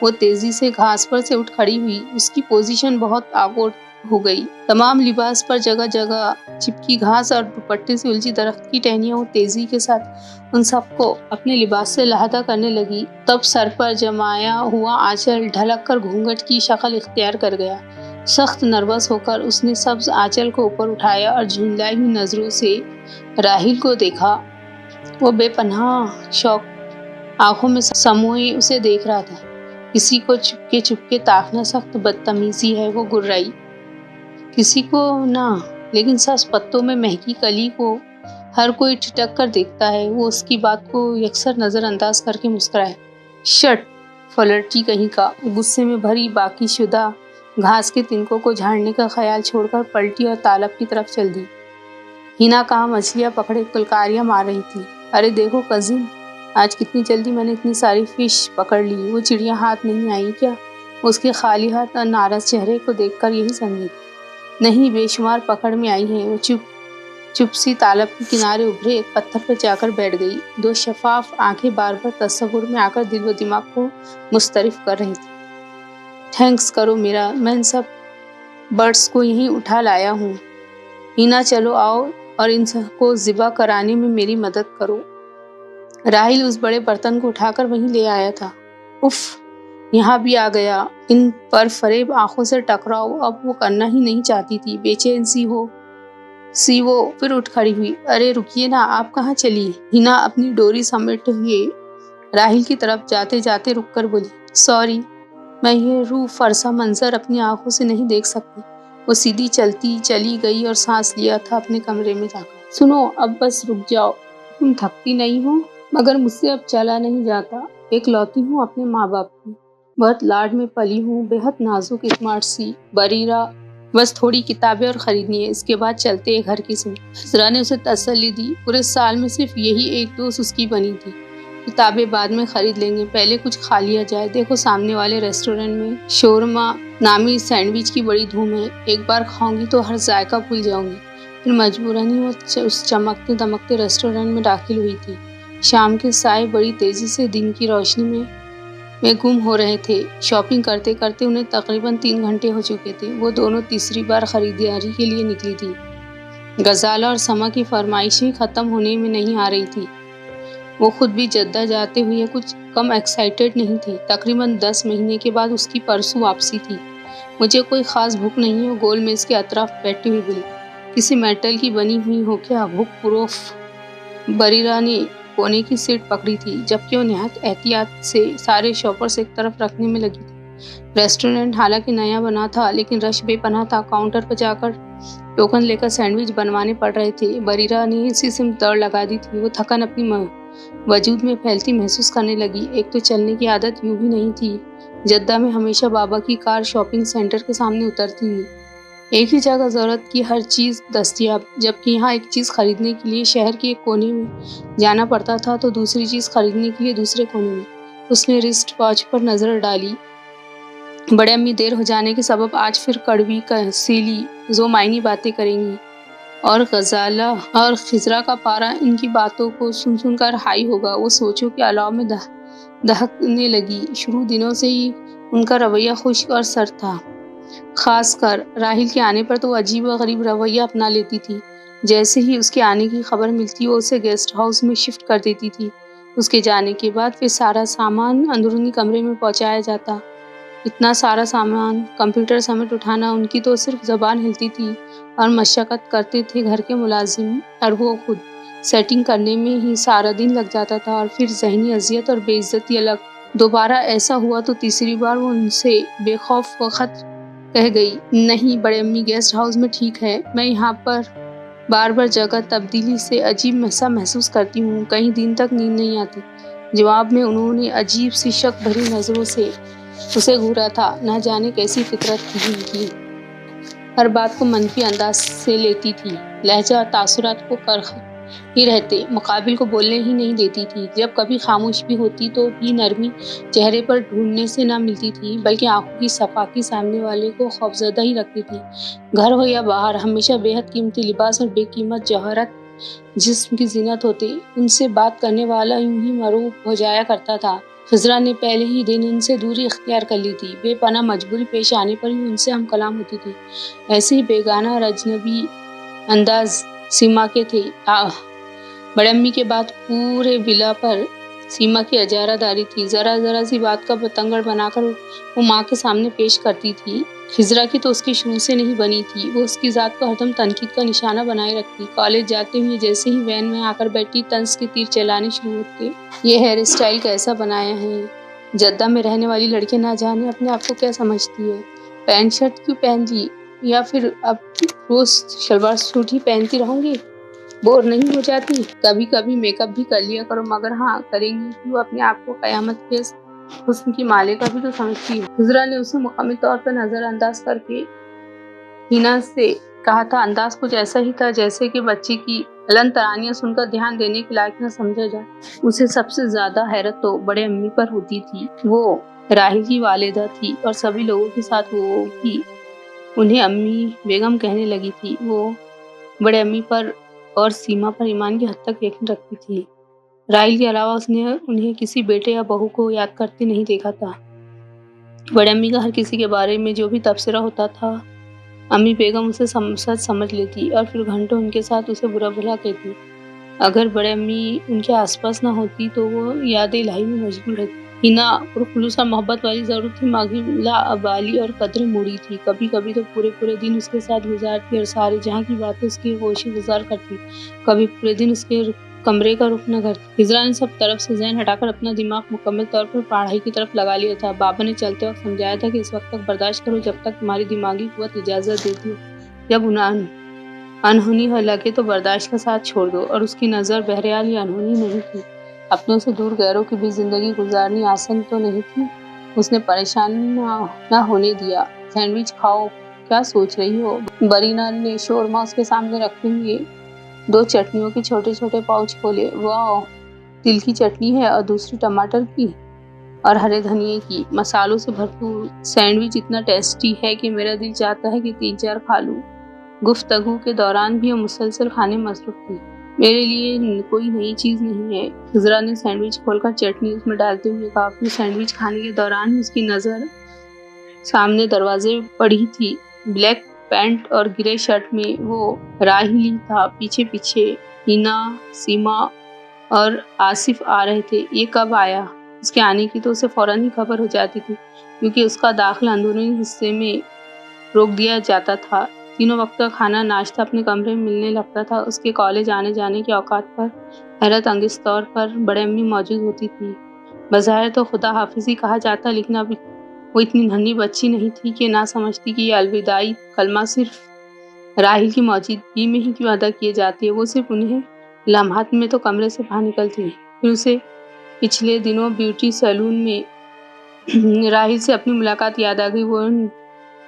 وہ تیزی سے گھاس پر سے اٹھ کھڑی ہوئی۔ اس کی پوزیشن بہت آکورڈ ہو گئی۔ تمام لباس پر جگہ جگہ چپکی گھاس اور دوپٹے سے الجھی درخت کی ٹہنیاں وہ تیزی کے ساتھ ان سب کو اپنے لباس سے لحاظہ کرنے لگی۔ تب سر پر جمایا ہوا آنچل ڈھلک کر گھونگھٹ کی شکل اختیار کر گیا۔ سخت نروس ہو کر اس نے سبز آنچل کو اوپر اٹھایا اور جھنجھلائی ہوئی نظروں سے راحل کو دیکھا۔ وہ بے پناہ شوق آنکھوں میں سموئے اسے دیکھ رہا تھا۔ کسی کو چپکے تاکنا سخت بدتمیزی ہے، وہ گررائی۔ کسی کو نہ، لیکن سبز پتوں میں مہکی کلی کو ہر کوئی ٹھٹک کر دیکھتا ہے۔ وہ اس کی بات کو یکسر نظر انداز کر کے مسکرائے۔ شٹ، فلرٹی کہیں کا! غصے میں بھری باقی شدہ گھاس کے تنکوں کو جھاڑنے کا خیال چھوڑ کر پلٹی اور تالاب کی طرف چل دی۔ ہینا کہاں مچھلیاں پکڑے کلکاریاں مار رہی تھی۔ ارے دیکھو کزن، آج کتنی جلدی میں نے اتنی ساری فش پکڑ لی۔ وہ چڑیاں ہاتھ نہیں آئی کیا؟ اس کے خالی ہاتھ اور ناراض چہرے کو دیکھ کر یہی سمجھی۔ نہیں، بے شمار پکڑ میں آئی ہیں۔ وہ چپ سی تالاب کے کنارے ابھرے ایک پتھر پر جا کر بیٹھ گئی۔ 2 شفاف آنکھیں بار بار تصور میں آ کر دل و دماغ کو مسترف کر رہی تھی۔ تھینکس کرو میرا، میں ان سب برڈز کو یہیں اٹھا لایا ہوں۔ ہینا چلو آؤ اور ان کو ذبح کرانے میں میری مدد کرو۔ راحل اس بڑے برتن کو اٹھا کر وہیں لے آیا تھا۔ اف، یہاں بھی آ گیا۔ ان پر فریب آنکھوں سے ٹکراؤ اب وہ کرنا ہی نہیں چاہتی تھی۔ بے چین سی وہ پھر اٹھ کھڑی ہوئی۔ ارے رکیے نا، آپ کہاں چلی؟ ہینا اپنی ڈوری سمیٹے ہوئے راحل کی طرف جاتے جاتے رک کر بولی، سوری، میں یہ روح فرسا منظر اپنی آنکھوں سے نہیں دیکھ سکتی۔ وہ سیدھی چلی گئی اور سانس لیا تھا اپنے کمرے میں جا کر۔ سنو، اب بس رک جاؤ، تم تھکتی نہیں ہو؟ مگر مجھ سے اب چلا نہیں جاتا۔ ایک لوتی ہوں اپنے ماں باپ کی، بہت لاڈ میں پلی ہوں، بہت نازک اسمارٹ سی بریرہ، بس تھوڑی کتابیں اور خریدنی ہے، اس کے بعد چلتے ہیں گھر کی سمت۔ حضرا نے اسے تسلی دی۔ پورے سال میں صرف یہی ایک دوست اس کی بنی تھی۔ کتابیں بعد میں خرید لیں گے، پہلے کچھ کھا لیا جائے۔ دیکھو سامنے والے ریسٹورینٹ میں شورما نامی سینڈوچ کی بڑی دھوم ہے، ایک بار کھاؤں گی تو ہر ذائقہ بھول جاؤں گی۔ پھر مجبوراً ہی وہ اس چمکتے دمکتے ریسٹورینٹ میں داخل ہوئی تھی۔ شام کے سائے بڑی تیزی سے دن کی روشنی میں گم ہو رہے تھے۔ شاپنگ کرتے کرتے انہیں تقریباً 3 گھنٹے ہو چکے تھے۔ وہ دونوں تیسری بار خریداری کے لیے نکلی تھی۔ غزالہ اور سما کی فرمائشیں ختم ہونے میں نہیں آ رہی تھی۔ وہ خود بھی جدہ جاتے ہوئے کچھ کم ایکسائٹیڈ نہیں تھی۔ تقریباً 10 مہینے کے بعد اس کی پرسوں واپسی تھی۔ مجھے کوئی خاص بھوک نہیں ہے، وہ گول میز کے اطراف بیٹھی ہوئی بولی۔ کسی میٹل کی بنی ہوئی ہو کیا؟ بھوک پروف بریرہ نے کونے کی سیٹ پکڑی تھی، جبکہ وہ نہایت احتیاط سے سارے شاپرز ایک طرف رکھنے میں لگی تھی۔ ریسٹورینٹ حالانکہ نیا بنا تھا لیکن رش بے پناہ تھا۔ کاؤنٹر پر جا کر ٹوکن لے کر سینڈوچ بنوانے پڑ رہے تھے۔ بریرہ نے اسی سے دوڑ لگا دی تھی۔ وہ تھکن اپنی وجود میں پھیلتی محسوس کرنے لگی۔ ایک تو چلنے کی عادت یوں بھی نہیں تھی۔ جدہ میں ہمیشہ بابا کی کار شاپنگ سینٹر کے سامنے اترتی تھی۔ ایک ہی جگہ ضرورت کی ہر چیز دستیاب، جبکہ یہاں ایک چیز خریدنے کے لیے شہر کے ایک کونے میں جانا پڑتا تھا تو دوسری چیز خریدنے کے لیے دوسرے کونے میں۔ اس نے رسٹ واچ پر نظر ڈالی۔ بڑے امی دیر ہو جانے کے سبب آج پھر کڑوی کسیلی ذو معنی باتیں کریں گی، اور غزالہ اور خضرا کا پارا ان کی باتوں کو سن سن کر ہائی ہوگا۔ وہ سوچوں کے علاوہ میں دہکنے لگی۔ شروع دنوں سے ہی ان کا رویہ خشک اور سرد تھا، خاص کر راحیل کے آنے پر تو وہ عجیب و غریب رویہ اپنا لیتی تھی۔ جیسے ہی اس کے آنے کی خبر ملتی وہ اسے گیسٹ ہاؤس میں شفٹ کر دیتی تھی۔ اس کے جانے کے بعد پھر سارا سامان اندرونی کمرے میں پہنچایا جاتا۔ اتنا سارا سامان کمپیوٹر سمیت اٹھانا ان کی تو صرف زبان ہلتی تھی، اور مشقت کرتے تھے گھر کے ملازم اور وہ خود۔ سیٹنگ کرنے میں ہی سارا دن لگ جاتا تھا، اور پھر ذہنی اذیت اور بے عزتی الگ۔ دوبارہ ایسا ہوا تو تیسری بار وہ ان سے بے خوف وقت کہہ گئی، نہیں بڑے امی، گیسٹ ہاؤس میں ٹھیک ہے، میں یہاں پر بار بار جگہ تبدیلی سے عجیب سا محسوس کرتی ہوں، کئی دن تک نیند نہیں آتی۔ جواب میں انہوں نے عجیب سی شک بھری نظروں سے اسے گھورا تھا۔ نہ جانے کیسی فطرت تھی ان کی، ہر بات کو منفی انداز سے لیتی تھی، لہجہ اور تاثرات کو کرخ ہی رہتے، مقابل کو بولنے ہی نہیں دیتی تھی۔ جب کبھی خاموش بھی ہوتی تو بھی نرمی چہرے پر ڈھونڈنے سے نہ ملتی تھی، بلکہ آنکھوں کی صفائی سامنے والے کو خوفزدہ ہی رکھتی تھی۔ گھر ہو یا باہر، ہمیشہ بے حد قیمتی لباس اور بے قیمت جوہرات جسم کی زینت ہوتے، ان سے بات کرنے والا یوں ہی مرعوب ہو جایا کرتا تھا۔ خضرا نے پہلے ہی دن ان سے دوری اختیار کر لی تھی، بے پناہ مجبوری پیش آنے پر ہی ان سے ہم کلام ہوتی تھی۔ ایسے ہی بیگانہ اور اجنبی انداز سیما کے تھے۔ بڑے امی کے بعد پورے ولا پر سیما کی اجارہ داری تھی۔ ذرا ذرا سی بات کا بتنگڑ بنا کر وہ ماں کے سامنے پیش کرتی تھی۔ خضرا کی تو اس کی شروع سے نہیں بنی تھی، وہ اس کی ذات کو ہردم تنقید کا نشانہ بنائے رکھتی۔ کالج جاتے ہوئے جیسے ہی وین میں آ کر بیٹھی طنز کے تیر چلانے شروع ہوتے۔ یہ ہیئر اسٹائل کیسا بنایا ہے؟ جدہ میں رہنے والی لڑکی نہ جانے اپنے آپ کو کیا سمجھتی ہے؟ پینٹ شرٹ کیوں پہن لی؟ یا پھر اب روز شلوار سوٹ ہی پہنتی رہوں گی؟ بور نہیں ہو جاتی؟ کبھی کبھی میک اپ بھی کر لیا کرو، مگر ہاں کریں گی کیوں؟ اپنے آپ کو قیامت کے حسن کی مالکہ بھی تو سمجھتی ہے۔ خضرا نے اسے مکمل طور پر نظر انداز کر کے ہینا سے کہا تھا، انداز کچھ ایسا ہی تھا جیسے کہ بچے کی لن ترانیاں سن کر دھیان دینے کے لائق نہ سمجھا جائے۔ اسے سب سے زیادہ حیرت تو بڑے امی پر ہوتی تھی۔ وہ راحیل کی والدہ تھی اور سبھی لوگوں کے ساتھ وہ بھی انہیں امی بیگم کہنے لگی تھی۔ وہ بڑے امی پر اور سیما پر ایمان کی حد تک یقین رکھتی تھی۔ راحیل کے علاوہ اس نے انہیں کسی بیٹے یا بہو کو یاد کرتے نہیں دیکھا تھا۔ بڑے امی کا ہر کسی کے بارے میں جو بھی تبصرہ ہوتا تھا، امی بیگم اسے سچ سمجھ لیتی اور پھر گھنٹوں ان کے ساتھ اسے برا بھلا کہتی۔ اگر بڑے امی ان کے آس پاس نہ ہوتی تو وہ یاد الہی میں مشغول رہتی۔ ہینا پرخلوص اور محبت والی ضرور تھی، مگر لا ابالی اور قدر موڑی تھی۔ کبھی کبھی تو پورے دن اس کے ساتھ گزارتی اور سارے جہاں کی باتیں اس کی گوشے گزار کرتی، کبھی پورے دن اس کے کمرے کا رخ نہ کرتی۔ خضرا نے سب طرف سے ذہن ہٹا کر اپنا دماغ مکمل طور پر پڑھائی کی طرف لگا لیا تھا۔ بابا نے چلتے وقت سمجھایا تھا کہ اس وقت تک برداشت کرو جب تک تمہاری دماغی قوت اجازت دیتی ہو، جب انہونی لگے تو برداشت کا ساتھ چھوڑ دو۔ اور اس کی نظر بہرحال یہ انہونی نہیں تھی۔ اپنوں سے دور غیروں کی بھی زندگی گزارنی آسان تو نہیں تھی۔ اس نے پریشان نہ ہونے دیا۔ سینڈوچ کھاؤ، کیا سوچ رہی ہو؟ برینا نے شورما اس کے سامنے رکھتے ہوئے 2 چٹنیوں کے چھوٹے چھوٹے پاؤچ کھولے۔ واہ، تل کی چٹنی ہے اور دوسری ٹماٹر کی اور ہرے دھنیے کی، مسالوں سے بھرپور سینڈوچ اتنا ٹیسٹی ہے کہ میرا دل چاہتا ہے کہ 3-4 کھا لوں۔ گفتگو کے دوران بھی وہ مسلسل کھانے میں مصروف تھی۔ میرے لیے کوئی نئی چیز نہیں ہے، خضرا نے سینڈوچ کھول کر چٹنی اس میں ڈالتے ہوئے کہا۔ اپنی سینڈوچ کھانے کے دوران ہی اس کی نظر سامنے دروازے پڑی تھی۔ بلیک پینٹ اور گرے شرٹ میں وہ راحیل ہی تھا۔ پیچھے پیچھے ہینا، سیما اور آصف آ رہے تھے۔ یہ کب آیا؟ اس کے آنے کی تو اسے فوراً ہی خبر ہو جاتی تھی، کیونکہ اس کا داخلہ اندرونی حصے میں روک دیا جاتا تھا۔ تینوں وقت کا کھانا ناشتہ اپنے کمرے میں ملنے لگتا تھا۔ اس کے کالج آنے جانے کے اوقات پر حیرت انگیز طور پر بڑے امی موجود ہوتی تھی۔ بظاہر تو خدا حافظ ہی کہا جاتا، لیکن اب وہ اتنی ننھی بچی نہیں تھی کہ نہ سمجھتی کہ یہ الوداعی کلمہ صرف راحیل کی موجودگی میں ہی کیوں ادا کیے جاتے ہیں۔ وہ صرف انہیں لمحات میں تو کمرے سے باہر نکلتی۔ پھر اسے پچھلے دنوں بیوٹی سیلون میں راحیل سے اپنی ملاقات یاد آ گئی۔ وہ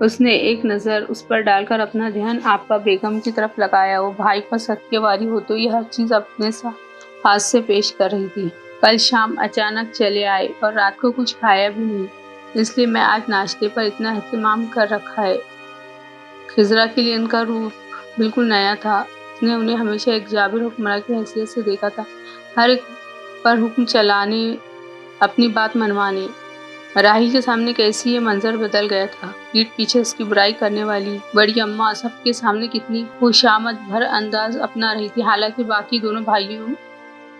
اس نے ایک نظر اس پر ڈال کر اپنا دھیان آپا بیگم کی طرف لگایا۔ وہ بھائی پر صدقے واری ہو تو یہ ہر چیز اپنے ہاتھ سے پیش کر رہی تھی۔ کل شام اچانک چلے آئے اور رات کو کچھ کھایا بھی نہیں، اس لیے میں آج ناشتے پر اتنا اہتمام کر رکھا ہے۔ خضرا کے لیے ان کا روپ بالکل نیا تھا۔ اس نے انہیں ہمیشہ ایک جابر حکمراں کی حیثیت سے دیکھا تھا، ہر ایک پر حکم چلانے، اپنی بات منوانے۔ راہیل کے سامنے کیسی یہ منظر بدل گیا تھا۔ پیٹھ پیچھے اس کی برائی کرنے والی بڑی اماں سب کے سامنے کتنی خوشامد بھر انداز اپنا رہی تھی، حالانکہ باقی دونوں بھائیوں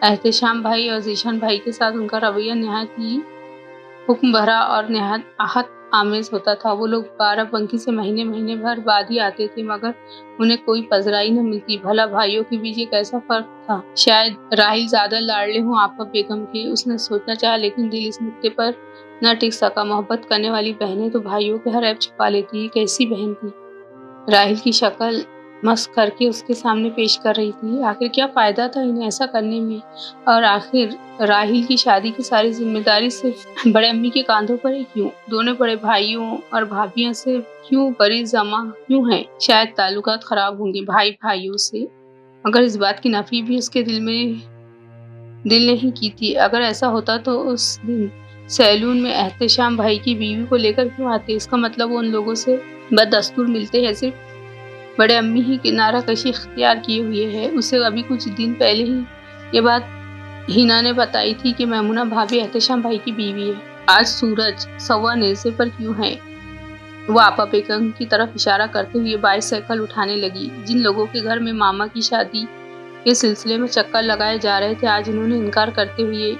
احتشام بھائی اور ذیشان بھائی کے ساتھ ان کا رویہ نہایت ہی حکم بھرا اور نہایت آہت آمیز ہوتا تھا۔ وہ لوگ بارہ بنکی سے مہینے بھر بعد ہی آتے تھے، مگر انہیں کوئی پذیرائی نہ ملتی۔ بھلا بھائیوں کے بیچ ایک ایسا فرق تھا۔ شاید راہیل زیادہ لاڈلے ہوں آپا بیگم کے، اس نے سوچنا چاہا، لیکن دل اس نکتے پر نہ ٹک سکا۔ محبت کرنے والی بہنیں تو بھائیوں کے ہر عیب چھپا لیتی۔ یہ کیسی بہن تھی؟ راہیل کی شکل مسخ کر کے اس کے سامنے پیش کر رہی تھی۔ آخر کیا فائدہ تھا انہیں ایسا کرنے میں؟ اور آخر راہیل کی شادی کی ساری ذمہ داری صرف بڑے امی کے کاندھوں پر ہی کیوں؟ دونوں بڑے بھائیوں اور بھابھیاں سے کیوں بری جمع کیوں ہیں؟ شاید تعلقات خراب ہوں گے بھائی بھائیوں سے، مگر اس بات کی نفی بھی اس کے دل نہیں کی تھی۔ اگر ایسا ہوتا تو اس دن سیلون میں احتشام بھائی کی بیوی کو لے کر کیوں آتے؟ اس کا مطلب وہ ان لوگوں سے بددستور ملتے ہیں، صرف بڑے امی ہی کنارہ کشی اختیار کیے ہوئے ہے۔ اسے ابھی کچھ دن پہلے ہی یہ بات ہینا نے بتائی تھی کہ میمونہ بھابھی احتشام بھائی کی بیوی ہے۔ آج سورج سوا نیزے پر کیوں ہے؟ وہ آپا بیگم کی طرف اشارہ کرتے ہوئے بائیسیکل اٹھانے لگی۔ جن لوگوں کے گھر میں ماما کی شادی کے سلسلے میں چکر لگائے جا رہے تھے، آج انہوں نے انکار کرتے ہوئے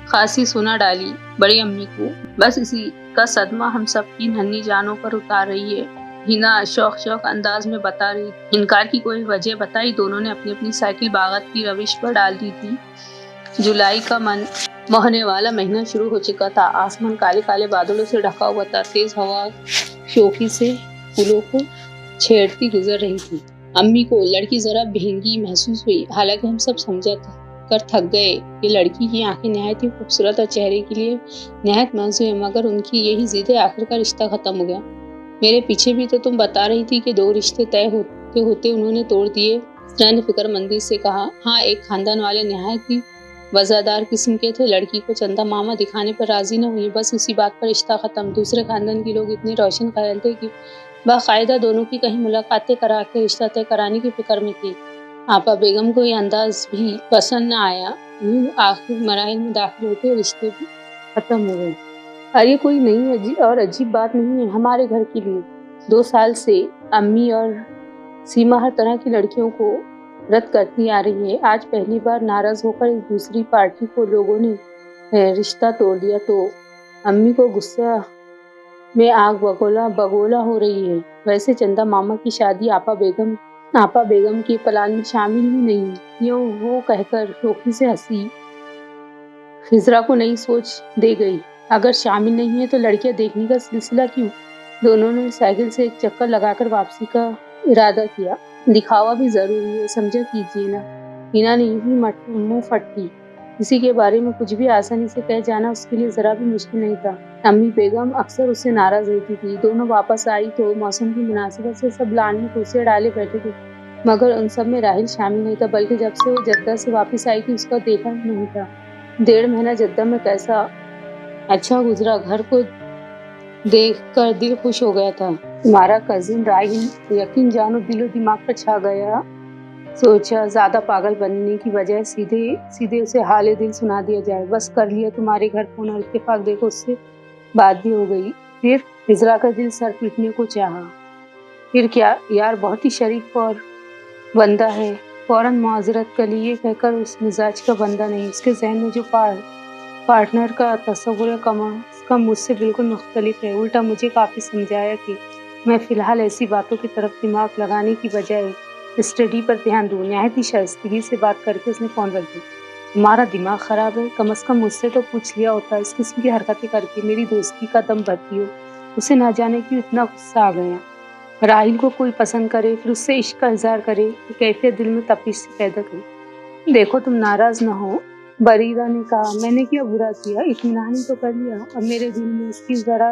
خاصی سنا ڈالی بڑی امی کو۔ بس اسی کا صدمہ ہم سب کی ننھی جانوں پر اتار رہی ہے، ہینا شوق انداز میں بتا رہی تھی۔ انکار کی کوئی وجہ بتائی؟ دونوں نے اپنی اپنی سائیکل باغت کی روش پر ڈال دی تھی۔ جولائی کا مہنے والا مہینہ شروع ہو چکا تھا۔ آسمان کالے کالے بادلوں سے ڈھکا ہوا تھا۔ تیز ہوا شوخی سے پھولوں کو چھیڑتی گزر رہی تھی۔ امی کو لڑکی ذرا بہنگی محسوس ہوئی، حالانکہ ہم سب سمجھا کر تھک گئے کہ لڑکی کی آنکھیں نہایت ہی خوبصورت اور چہرے کے لیے نہایت موزوں ہیں، مگر ان کی یہی ضد ہے۔ آخر کا رشتہ ختم ہو گیا۔ میرے پیچھے بھی تو تم بتا رہی تھی کہ 2 رشتے طے ہوتے انہوں نے توڑ دیے، اسرا نے فکر مندی سے کہا۔ ہاں، ایک خاندان والے نہایت ہی وزادار قسم کے تھے، لڑکی کو چندہ ماما دکھانے پر راضی نہ ہوئی، بس اسی بات پر رشتہ ختم۔ دوسرے خاندان کے لوگ اتنے روشن خیال تھے کہ باقاعدہ دونوں کی کہیں ملاقاتیں کرا کے رشتہ طے کرانے کی فکر میں تھے۔ آپا بیگم کو یہ انداز بھی پسند نہ آیا۔ یوں آخر مراحل میں داخل ہوتے رشتے بھی ختم ہو گئے۔ اور یہ کوئی نئی اور عجیب بات نہیں ہے ہمارے گھر کے لیے۔ 2 سال سے امی اور سیما ہر طرح کی لڑکیوں کو رد کرتی آ رہی ہے۔ آج پہلی بار ناراض ہو کر اس دوسری پارٹی کو لوگوں نے رشتہ توڑ دیا تو امی کو غصہ میں آگ بگولا ہو رہی ہے۔ ویسے چندہ ماما کی شادی آپا بیگم کے پلان میں شامل ہی نہیں، یوں وہ کہہ کر شوخی سے ہنسی۔ خضرا کو نئی سوچ دے گئی۔ اگر شامل نہیں ہے تو لڑکیاں دیکھنے کا سلسلہ کیوں؟ دونوں نے سائیکل سے ایک چکر لگا کر واپسی کا ارادہ کیا۔ دکھاوا بھی ضروری ہے، سمجھا کیجیے نا۔ ہینا نے یوں ہی منہ پھٹ کی۔ کسی کے بارے میں کچھ بھی آسانی سے کہہ جانا اس کے لیے ذرا بھی مشکل نہیں تھا۔ امی بیگم اکثر اس سے ناراض رہتی تھی۔ دونوں واپس آئی تو موسم کی مناسبت سے سب لان میں کرسیاں ڈالے بیٹھے تھے، مگر ان سب میں راہیل شامل نہیں تھا، بلکہ جب سے وہ جدہ سے واپس آئی تھی اس کو دیکھا ہی نہیں تھا۔ 1.5 مہینہ جدہ میں کیسا اچھا گزرا، گھر کو دیکھ کر دل خوش ہو گیا تھا۔ تمہارا کزن راہیل یقین جانو دل و دماغ پر چھا گیا۔ سوچا زیادہ پاگل بننے کی بجائے سیدھے اسے حال دل سنا دیا جائے۔ بس کر لیا تمہارے گھر فون، اور اتفاق دیکھو اس سے بات بھی ہو گئی۔ پھر خضرا کا دل سر پیٹنے کو چاہا۔ پھر کیا یار، بہت ہی شریف اور بندہ ہے، فوراً معذرت کر لی۔ یہ کہہ کر اس مزاج کا بندہ نہیں، اس کے ذہن میں جو پارٹنر کا تصور ہے کم از کم مجھ سے بالکل مختلف ہے۔ الٹا مجھے کافی سمجھایا کہ میں فی الحال ایسی باتوں کی طرف دماغ لگانے کی بجائے اسٹڈی پر دھیان دوں۔ نہایت ہی شائستگی سے بات کر کے اس نے فون رکھ دیا۔ تمہارا دماغ خراب ہے؟ کم از کم مجھ سے تو پوچھ لیا ہوتا۔ اس قسم کی حرکتیں کر کے میری دوستی کا دم بھرتی ہو۔ اسے نہ جانے کیوں اتنا غصہ آ گیا۔ راہیل کو کوئی پسند کرے، پھر اس سے عشق کا اظہار کرے، یہ کیفیت دل میں تپش سے پیدا کرے۔ دیکھو تم ناراض نہ ہو، بریرہ نے کہا۔ میں نے کیا برا کیا، اطمینان ہی تو کر لیا، اب میرے دل میں اس کی ذرا